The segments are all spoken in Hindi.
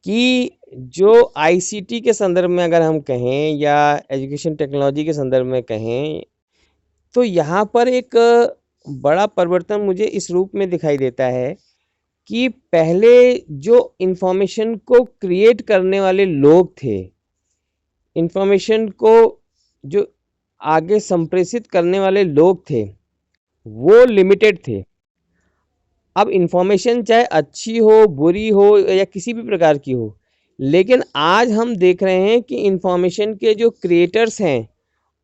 कि जो आईसीटी के संदर्भ में अगर हम कहें या एजुकेशन टेक्नोलॉजी के संदर्भ में कहें, तो यहाँ पर एक बड़ा परिवर्तन मुझे इस रूप में दिखाई देता है कि पहले जो इंफॉर्मेशन को क्रिएट करने वाले लोग थे, इंफॉर्मेशन को जो आगे संप्रेषित करने वाले लोग थे, वो लिमिटेड थे। अब इंफॉर्मेशन चाहे अच्छी हो, बुरी हो या किसी भी प्रकार की हो, लेकिन आज हम देख रहे हैं कि इंफॉर्मेशन के जो क्रिएटर्स हैं,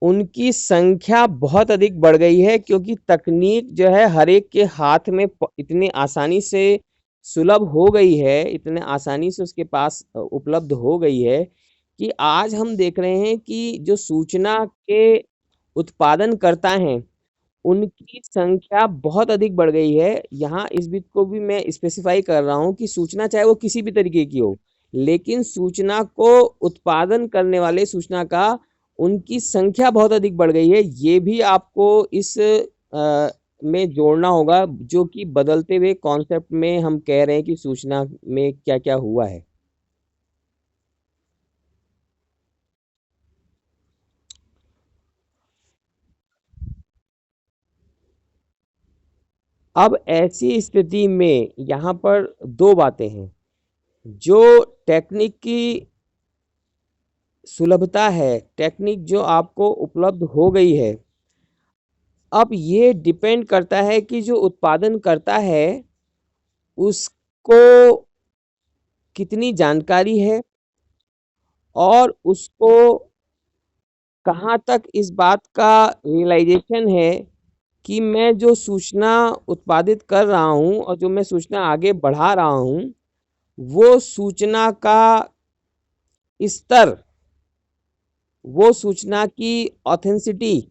उनकी संख्या बहुत अधिक बढ़ गई है, क्योंकि तकनीक जो है हर एक के हाथ में इतनी आसानी से सुलभ हो गई है, इतने आसानी से उसके पास उपलब्ध हो गई है कि आज हम देख रहे हैं कि जो सूचना के उत्पादनकर्ता हैं, उनकी संख्या बहुत अधिक बढ़ गई है। यहाँ इस बात को भी मैं स्पेसिफाई कर रहा हूँ कि सूचना चाहे वो किसी भी तरीके की हो, लेकिन सूचना को उत्पादन करने वाले सूचना का उनकी संख्या बहुत अधिक बढ़ गई है। ये भी आपको इस में जोड़ना होगा, जो कि बदलते हुए कॉन्सेप्ट में हम कह रहे हैं कि सूचना में क्या क्या हुआ है। अब ऐसी स्थिति में यहाँ पर दो बातें हैं। जो टेक्निक की सुलभता है, टेक्निक जो आपको उपलब्ध हो गई है, अब ये डिपेंड करता है कि जो उत्पादन करता है उसको कितनी जानकारी है और उसको कहाँ तक इस बात का रियलाइजेशन है कि मैं जो सूचना उत्पादित कर रहा हूँ और जो मैं सूचना आगे बढ़ा रहा हूँ, वो सूचना का स्तर, वो सूचना की ऑथेंसिटी,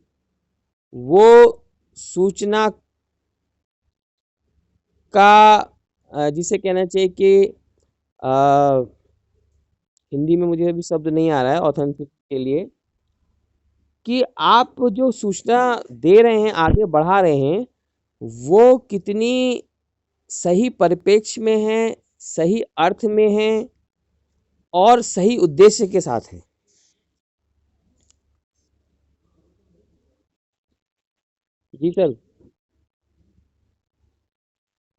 वो सूचना का जिसे कहना चाहिए कि अ, हिंदी में मुझे अभी शब्द नहीं आ रहा है ऑथेंटिक के लिए, कि आप जो सूचना दे रहे हैं, आगे बढ़ा रहे हैं, वो कितनी सही परिप्रेक्ष्य में है, सही अर्थ में है और सही उद्देश्य के साथ है। जी सर।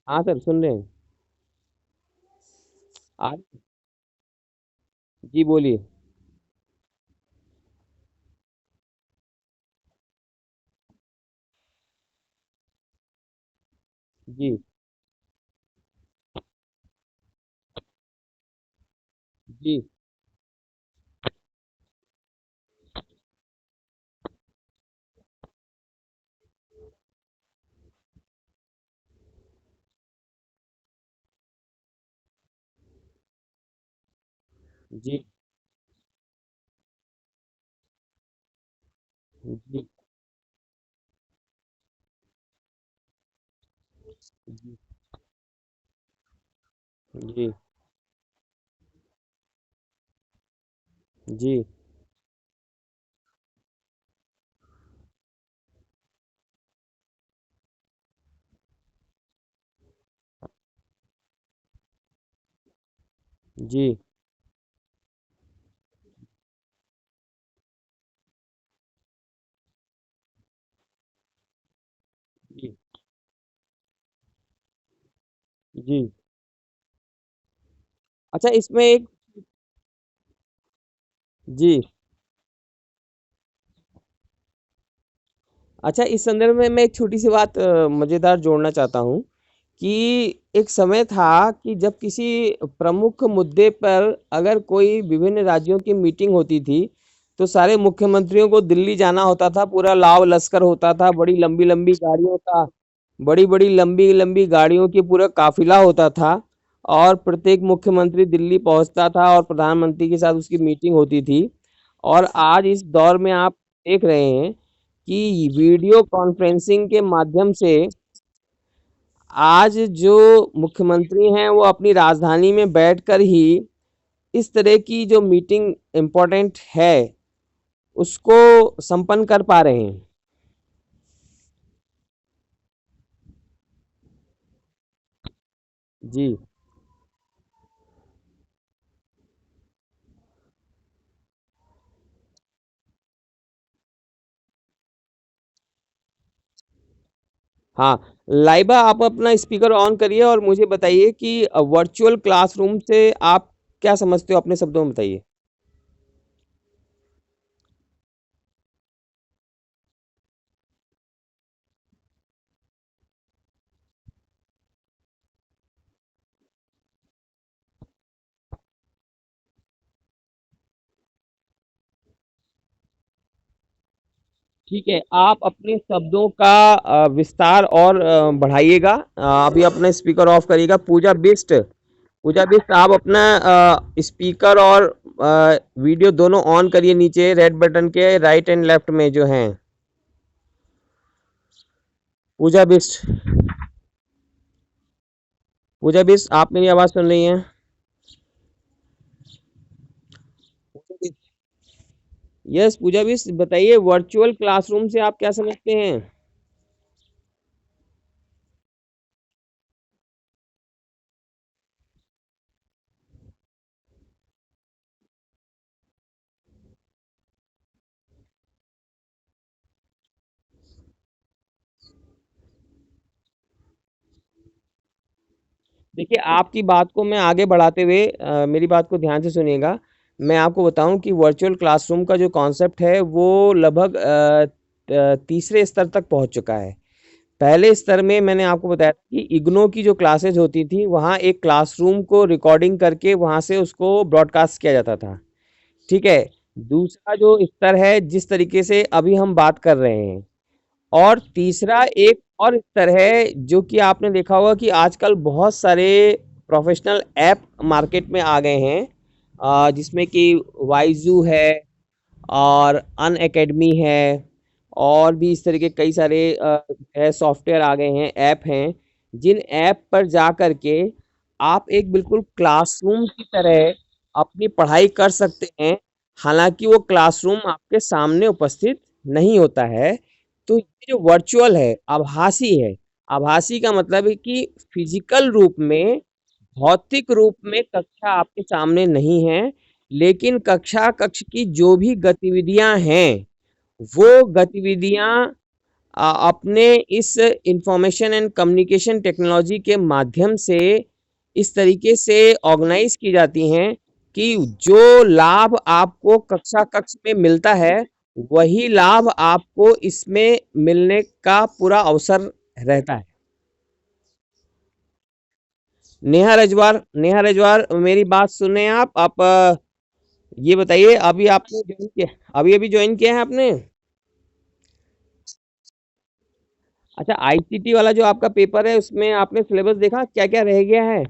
हाँ सर, सुन रहे हैं। आज। जी बोलिए। जी। जी। जी। जी। जी। जी। जी। जी। जी। जी। अच्छा, इसमें एक। जी। अच्छा, इस संदर्भ में मैं एक छोटी सी बात मजेदार जोड़ना चाहता हूँ कि एक समय था कि जब किसी प्रमुख मुद्दे पर अगर कोई विभिन्न राज्यों की मीटिंग होती थी, तो सारे मुख्यमंत्रियों को दिल्ली जाना होता था, पूरा लाव लश्कर होता था, बड़ी बड़ी लंबी लंबी गाड़ियों की पूरा काफिला होता था, और प्रत्येक मुख्यमंत्री दिल्ली पहुंचता था और प्रधानमंत्री के साथ उसकी मीटिंग होती थी। और आज इस दौर में आप देख रहे हैं कि वीडियो कॉन्फ्रेंसिंग के माध्यम से आज जो मुख्यमंत्री हैं वो अपनी राजधानी में बैठकर ही इस तरह की जो मीटिंग इम्पोर्टेंट है उसको संपन्न कर पा रहे हैं। जी। हाँ, लाइबा आप अपना स्पीकर ऑन करिए और मुझे बताइए कि वर्चुअल क्लासरूम से आप क्या समझते हो, अपने शब्दों में बताइए। ठीक है, आप अपने शब्दों का विस्तार और बढ़ाइएगा। अभी अपना स्पीकर ऑफ करिएगा। पूजा बिस्ट, पूजा बिस्ट, आप अपना स्पीकर और वीडियो दोनों ऑन करिए, नीचे रेड बटन के राइट एंड लेफ्ट में जो हैं। पूजा बिस्ट, पूजा बिस्ट, आप मेरी आवाज़ सुन रही हैं? यस पूजा बिस्ट, बताइए वर्चुअल क्लासरूम से आप क्या समझते हैं। देखिए, आपकी बात को मैं आगे बढ़ाते हुए मेरी बात को ध्यान से सुनिएगा। मैं आपको बताऊं कि वर्चुअल क्लासरूम का जो कॉन्सेप्ट है वो लगभग तीसरे स्तर तक पहुंच चुका है। पहले स्तर में मैंने आपको बताया था कि इग्नो की जो क्लासेज होती थी, वहाँ एक क्लासरूम को रिकॉर्डिंग करके वहाँ से उसको ब्रॉडकास्ट किया जाता था। ठीक है। दूसरा जो स्तर है, जिस तरीके से अभी हम बात कर रहे हैं, और तीसरा एक और स्तर है जो कि आपने देखा होगा कि आजकल बहुत सारे प्रोफेशनल ऐप मार्केट में आ गए हैं, जिसमें कि वाइजू है और अन एकेडमी है, और भी इस तरह के कई सारे सॉफ्टवेयर आ गए हैं, ऐप हैं, जिन ऐप पर जा कर के आप एक बिल्कुल क्लासरूम की तरह अपनी पढ़ाई कर सकते हैं। हालांकि वो क्लासरूम आपके सामने उपस्थित नहीं होता है। तो ये जो वर्चुअल है, आभासी है। आभासी का मतलब है कि फिजिकल रूप में, भौतिक रूप में कक्षा आपके सामने नहीं है, लेकिन कक्षा कक्ष की जो भी गतिविधियां हैं, वो गतिविधियां अपने इस इंफॉर्मेशन एंड कम्युनिकेशन टेक्नोलॉजी के माध्यम से इस तरीके से ऑर्गेनाइज की जाती हैं कि जो लाभ आपको कक्षा कक्ष में मिलता है, वही लाभ आपको इसमें मिलने का पूरा अवसर रहता है। नेहा रजवार, नेहा रजवार, मेरी बात सुन रहे हैं आप ये बताइए, अभी आपने ज्वाइन किया, अभी अभी ज्वाइन किया है आपने? अच्छा, आईसीटी वाला जो आपका पेपर है, उसमें आपने सिलेबस देखा क्या क्या रह गया है?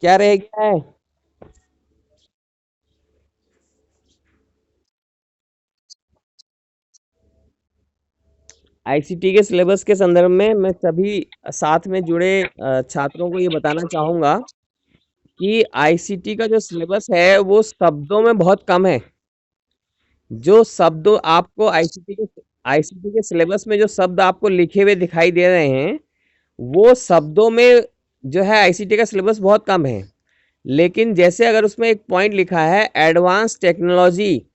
क्या रह गया है? आईसीटी के सिलेबस के संदर्भ में मैं सभी साथ में जुड़े छात्रों को ये बताना चाहूंगा कि आईसीटी का जो सिलेबस है वो शब्दों में बहुत कम है। जो शब्द आपको आईसीटी के सिलेबस में जो शब्द आपको लिखे हुए दिखाई दे रहे हैं, वो शब्दों में जो है आईसीटी का सिलेबस बहुत कम है। लेकिन जैसे अगर उसमें एक पॉइंट लिखा है एडवांस टेक्नोलॉजी,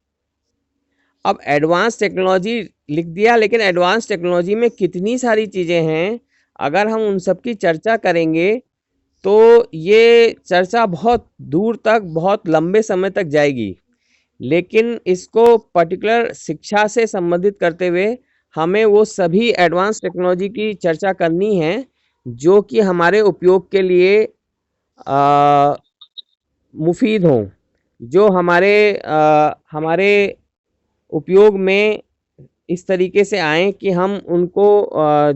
अब एडवांस टेक्नोलॉजी लिख दिया, लेकिन एडवांस टेक्नोलॉजी में कितनी सारी चीज़ें हैं, अगर हम उन सब की चर्चा करेंगे तो ये चर्चा बहुत दूर तक, बहुत लंबे समय तक जाएगी। लेकिन इसको पर्टिकुलर शिक्षा से संबंधित करते हुए हमें वो सभी एडवांस टेक्नोलॉजी की चर्चा करनी है जो कि हमारे उपयोग के लिए मुफीद हों, जो हमारे उपयोग में इस तरीके से आए कि हम उनको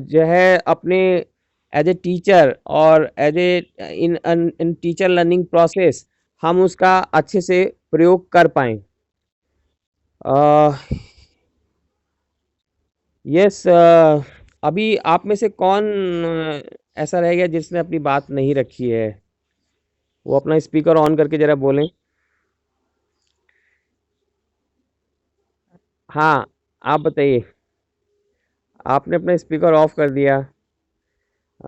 जो है अपने एज ए टीचर और as a in teacher learning process हम उसका अच्छे से प्रयोग कर पाएँ। यस, अभी आप में से कौन ऐसा रह गया जिसने अपनी बात नहीं रखी है? वो अपना स्पीकर ऑन करके ज़रा बोलें। हाँ, आप बताइए। आपने अपना स्पीकर ऑफ कर दिया।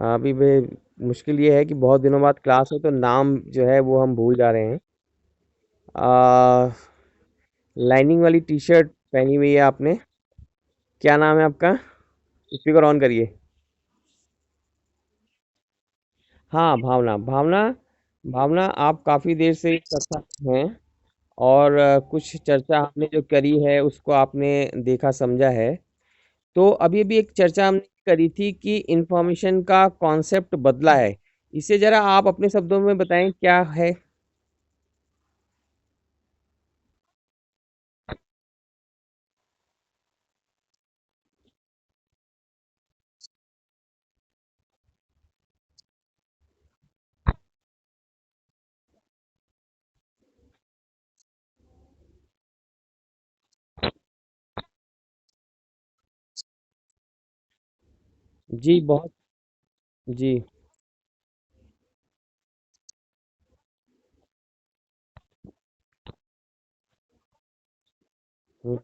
अभी भी मुश्किल ये है कि बहुत दिनों बाद क्लास है तो नाम जो है वो हम भूल जा रहे हैं। लाइनिंग वाली टी शर्ट पहनी हुई है आपने। क्या नाम है आपका? स्पीकर ऑन करिए। हाँ, भावना, भावना, भावना, आप काफ़ी देर से इस कक्षा में हैं और कुछ चर्चा हमने जो करी है उसको आपने देखा समझा है। तो अभी अभी एक चर्चा हमने करी थी कि इंफॉर्मेशन का कॉन्सेप्ट बदला है। इसे जरा आप अपने शब्दों में बताएं क्या है? जी, बहुत। जी। हम्म,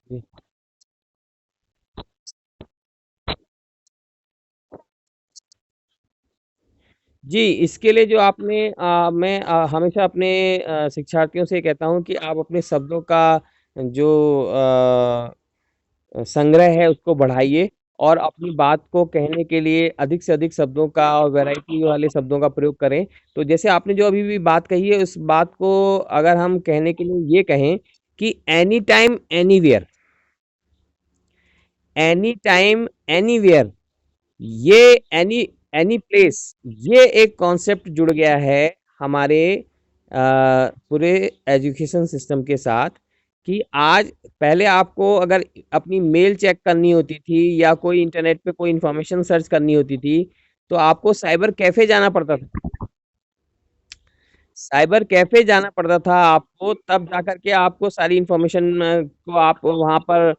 जी। जी, इसके लिए जो आपने मैं हमेशा अपने शिक्षार्थियों से कहता हूँ कि आप अपने शब्दों का जो संग्रह है उसको बढ़ाइए और अपनी बात को कहने के लिए अधिक से अधिक शब्दों का और वैरायटी वाले शब्दों का प्रयोग करें। तो जैसे आपने जो अभी भी बात कही है उस बात को अगर हम कहने के लिए ये कहें कि any time anywhere, any time anywhere, ये एनी एनी प्लेस, ये एक कॉन्सेप्ट जुड़ गया है हमारे पूरे एजुकेशन सिस्टम के साथ कि आज पहले आपको अगर अपनी मेल चेक करनी होती थी या कोई इंटरनेट पे कोई इंफॉर्मेशन सर्च करनी होती थी तो आपको साइबर कैफे जाना पड़ता था। साइबर कैफे जाना पड़ता था आपको, तब जाकर के आपको सारी इंफॉर्मेशन को आप वहाँ पर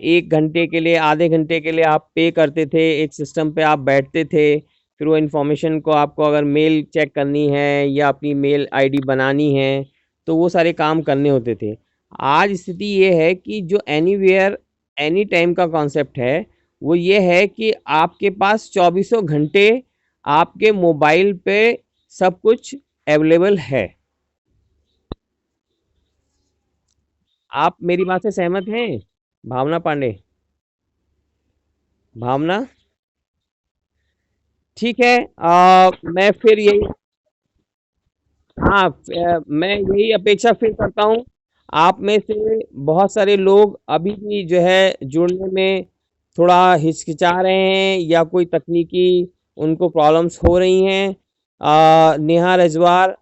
1 घंटे के लिए, आधे घंटे के लिए आप पे करते थे, एक सिस्टम पे आप बैठते थे, फिर वो इंफॉर्मेशन को आपको अगर मेल चेक करनी है या अपनी मेल आईडी बनानी है तो वो सारे काम करने होते थे। आज स्थिति ये है कि जो एनीवेयर एनी टाइम का कॉन्सेप्ट है वो ये है कि आपके पास चौबीसों घंटे आपके मोबाइल पे सब कुछ अवेलेबल है। आप मेरी बात से सहमत हैं? भावना पांडे? भावना? ठीक है। मैं फिर यही, हाँ, मैं यही अपेक्षा फिर करता हूँ आप में से बहुत सारे लोग अभी भी जो है जुड़ने में थोड़ा हिचकिचा रहे हैं या कोई तकनीकी उनको प्रॉब्लम्स हो रही हैं। नेहा रजवार,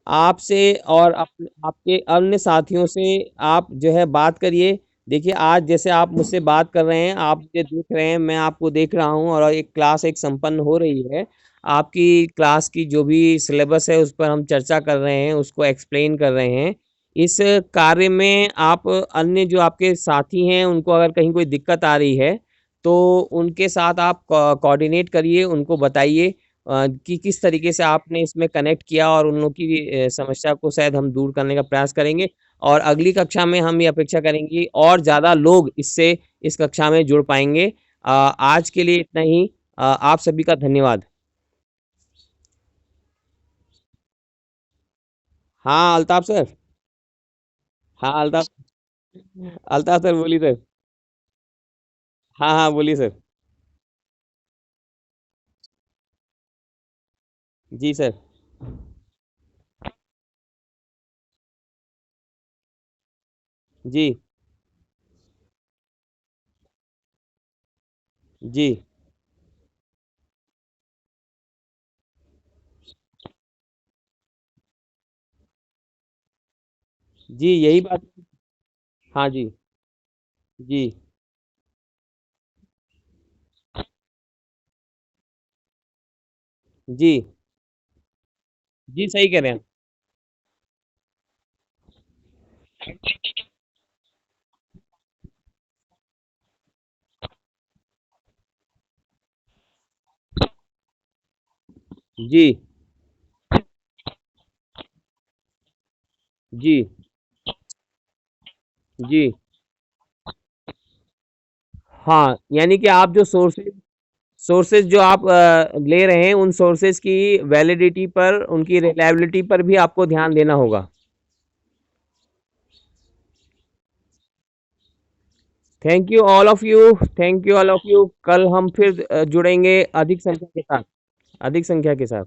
आपसे और आपके अन्य साथियों से आप जो है बात करिए। देखिए आज जैसे आप मुझसे बात कर रहे हैं, आप मुझे देख रहे हैं, मैं आपको देख रहा हूँ और एक क्लास एक संपन्न हो रही है। आपकी क्लास की जो भी सिलेबस है उस पर हम चर्चा कर रहे हैं, उसको एक्सप्लेन कर रहे हैं। इस कार्य में आप अन्य जो आपके साथी हैं उनको अगर कहीं कोई दिक्कत आ रही है तो उनके साथ आप कोऑर्डिनेट करिए, उनको बताइए कि किस तरीके से आपने इसमें कनेक्ट किया और उन लोग की समस्या को शायद हम दूर करने का प्रयास करेंगे। और अगली कक्षा में हम ये अपेक्षा करेंगे और ज़्यादा लोग इससे इस कक्षा में जुड़ पाएंगे। आज के लिए इतना ही। आप सभी का धन्यवाद। हाँ, अल्ताफ सर। हाँ, अल्ताफ। अल्ताफ सर बोलिए सर। हाँ, हाँ, बोलिए सर। जी सर। जी। जी। जी, यही बात। हाँ जी। जी। जी। जी, सही कह रहे हैं। जी। जी। जी। हाँ, यानी कि आप जो सोर्सेज जो आप ले रहे हैं उन सोर्सेज की वैलिडिटी पर, उनकी रिलायबिलिटी पर भी आपको ध्यान देना होगा। Thank you all of you, thank you all of you. कल हम फिर जुड़ेंगे अधिक संख्या के साथ, अधिक संख्या के साथ।